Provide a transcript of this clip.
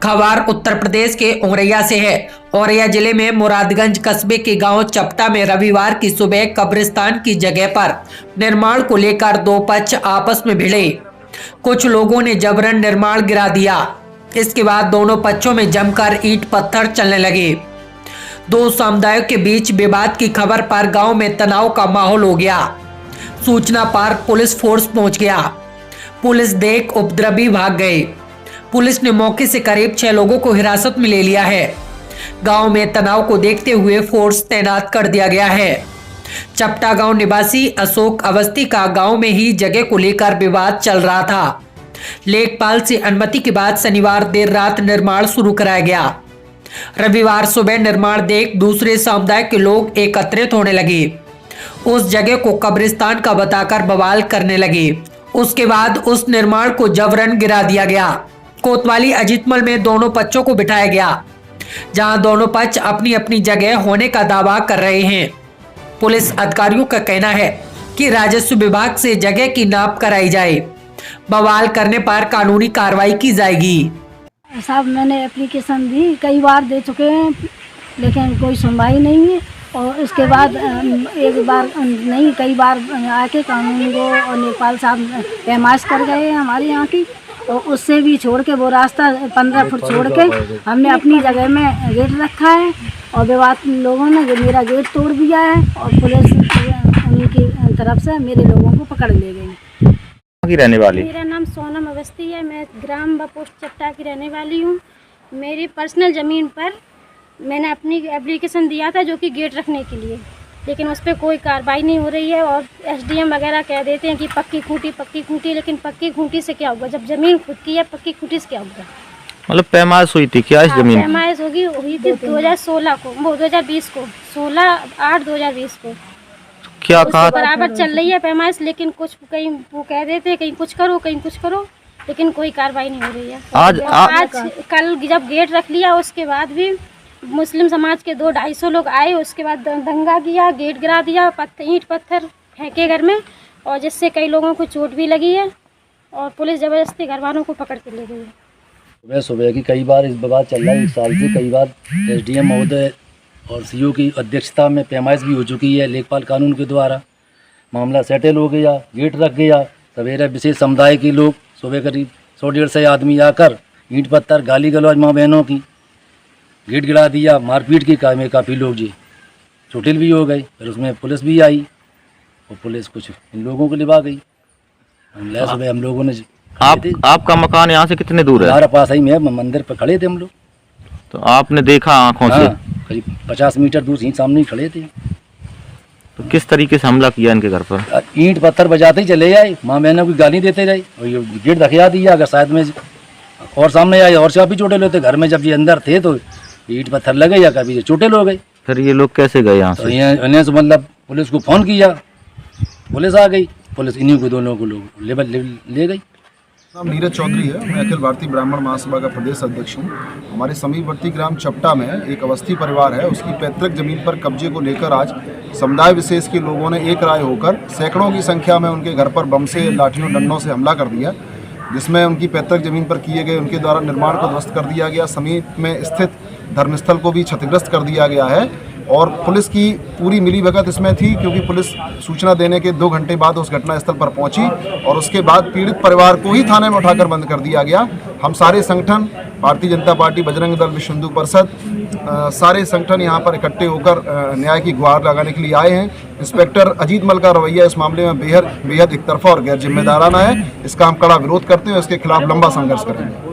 खबर उत्तर प्रदेश के औरैया से है। औरैया जिले में मुरादगंज कस्बे के गांव चपटा में रविवार की सुबह कब्रिस्तान की जगह पर निर्माण को लेकर दो पक्ष आपस में भिड़े। कुछ लोगों ने जबरन निर्माण गिरा दिया। इसके बाद दोनों पक्षों में जमकर ईंट पत्थर चलने लगे। दो समुदायों के बीच विवाद की खबर पर गांव में तनाव का माहौल हो गया। सूचना पर पुलिस फोर्स पहुंच गया। पुलिस देख उपद्रवी भाग गए। पुलिस ने मौके से करीब 6 लोगों को हिरासत में ले लिया है। गांव में तनाव को देखते हुए फोर्स तैनात कर दिया गया है। चपटा गांव निवासी अशोक अवस्थी का गांव में ही जगह को लेकर विवाद चल रहा था। लेखपाल से अनुमति के बाद शनिवार देर रात निर्माण शुरू कराया गया। रविवार सुबह निर्माण देख दूसरे समुदाय के लोग एकत्रित होने लगे। उस जगह को कब्रिस्तान का बताकर बवाल करने लगे। उसके बाद उस निर्माण को जबरन गिरा दिया गया। कोतवाली अजीतमल में दोनों पक्षों को बिठाया गया, जहां दोनों पक्ष अपनी अपनी जगह होने का दावा कर रहे हैं। पुलिस अधिकारियों का कहना है कि राजस्व विभाग से जगह की नाप कराई जाए। बवाल करने पर कानूनी कार्रवाई की जाएगी। साहब, मैंने एप्लीकेशन दी, कई बार दे चुके हैं, लेकिन कोई सुनवाई नहीं है। और इसके बाद एक बार नहीं, कई बार आके कानून को और लेखपाल साहब पैमाइश कर गए हैं हमारे यहाँ की। और उससे भी छोड़ के वो रास्ता 15 फुट छोड़ के हमने अपनी जगह में गेट रखा है। और विवाद लोगों ने मेरा गेट तोड़ दिया है और पुलिस उन्हीं की तरफ से मेरे लोगों को पकड़ ले गई। की रहने वाली? मेरा नाम सोनम अवस्थी है। मैं ग्राम पोस्ट चपटा की रहने वाली हूँ। मेरी पर्सनल ज़मीन पर मैंने अपनी एप्लीकेशन दिया था, जो कि गेट रखने के लिए, लेकिन उस पर कोई कार्रवाई नहीं हो रही है। और एसडीएम वगैरह कह देते हैं कि पक्की खूंटी, लेकिन पक्की खूंटी से क्या होगा जब ज़मीन खुद की है? पक्की खूंटी से क्या होगा? मतलब पैमाइश हुई थी क्या इस जमीन? पैमाइश हुई थी 2016 को, 2020 को, 16/8/2020 को। क्या कहा? बराबर चल रही है पैमाइश, लेकिन कुछ कहीं वो कह देते हैं कहीं कुछ करो, कहीं कुछ करो, लेकिन कोई कार्रवाई नहीं हो रही है। आज कल जब गेट रख लिया, उसके बाद भी मुस्लिम समाज के 200-250 लोग आए। उसके बाद दंगा किया, गेट गिरा दिया, ईंट पत्थर फेंके घर में, और जिससे कई लोगों को चोट भी लगी है। और पुलिस ज़बरदस्ती घर वालों को पकड़ के ले गई है। सुबह की कई बार इस विवाद चल रहा है, 1 साल से कई बार एसडीएम महोदय और सीओ की अध्यक्षता में पैमाइश भी हो चुकी है लेखपाल कानून के द्वारा। मामला सेटल हो गया, गेट रख गया। सवेरे विशेष समुदाय के लोग सुबह करीब 100-150 आदमी आकर ईंट पत्थर, गाली गलौज माँ बहनों की, गेट गिरा दिया। मारपीट की में काफ़ी लोग जी चोटिल भी हो गए। फिर उसमें पुलिस भी आई और पुलिस कुछ इन लोगों को लिवा गई। सुबह हम लोगों ने आपका मकान यहाँ से कितने दूर है? हमारा पास ही में है, मंदिर पर खड़े थे हम लोग। तो आपने देखा आँखों से? करीब 50 मीटर दूर ही सामने ही खड़े थे। तो किस तरीके से हमला किया इनके घर पर? ईंट पत्थर बजाते ही चले जाए, माँ बहनों की गाली देते जाए और ये गेट धकिया दिया। अगर शायद में और सामने आए और से भी चोटे लेते। घर में जब ये अंदर थे तो ईंट पत्थर लगे या कभी चोटे हो गए। फिर ये लोग कैसे गए यहाँ से? इन्हें से मतलब पुलिस को फ़ोन किया, पुलिस आ गई। पुलिस इन्हीं को दोनों को लोग ले गई। नाम नीरज चौधरी है। मैं अखिल भारतीय ब्राह्मण महासभा का प्रदेश अध्यक्ष हूँ। हमारे समीपवर्ती ग्राम चपटा में एक अवस्थी परिवार है। उसकी पैतृक जमीन पर कब्जे को लेकर आज समुदाय विशेष के लोगों ने एक राय होकर सैकड़ों की संख्या में उनके घर पर बम से, लाठियों, डंडों से हमला कर दिया, जिसमें उनकी पैतृक जमीन पर किए गए उनके द्वारा निर्माण को ध्वस्त कर दिया गया। समीप में स्थित धर्मस्थल को भी क्षतिग्रस्त कर दिया गया है। और पुलिस की पूरी मिलीभगत इसमें थी, क्योंकि पुलिस सूचना देने के 2 घंटे बाद उस घटनास्थल पर पहुंची और उसके बाद पीड़ित परिवार को ही थाने में उठाकर बंद कर दिया गया। हम सारे संगठन, भारतीय जनता पार्टी, बजरंग दल, विश्व हिंदू परिषद, सारे संगठन यहाँ पर इकट्ठे होकर न्याय की गुहार लगाने के लिए आए हैं। इंस्पेक्टर अजीतमल का रवैया इस मामले में बेहद एकतरफा और गैर जिम्मेदाराना है। इसका हम कड़ा विरोध करते हैं। इसके खिलाफ लंबा संघर्ष करेंगे।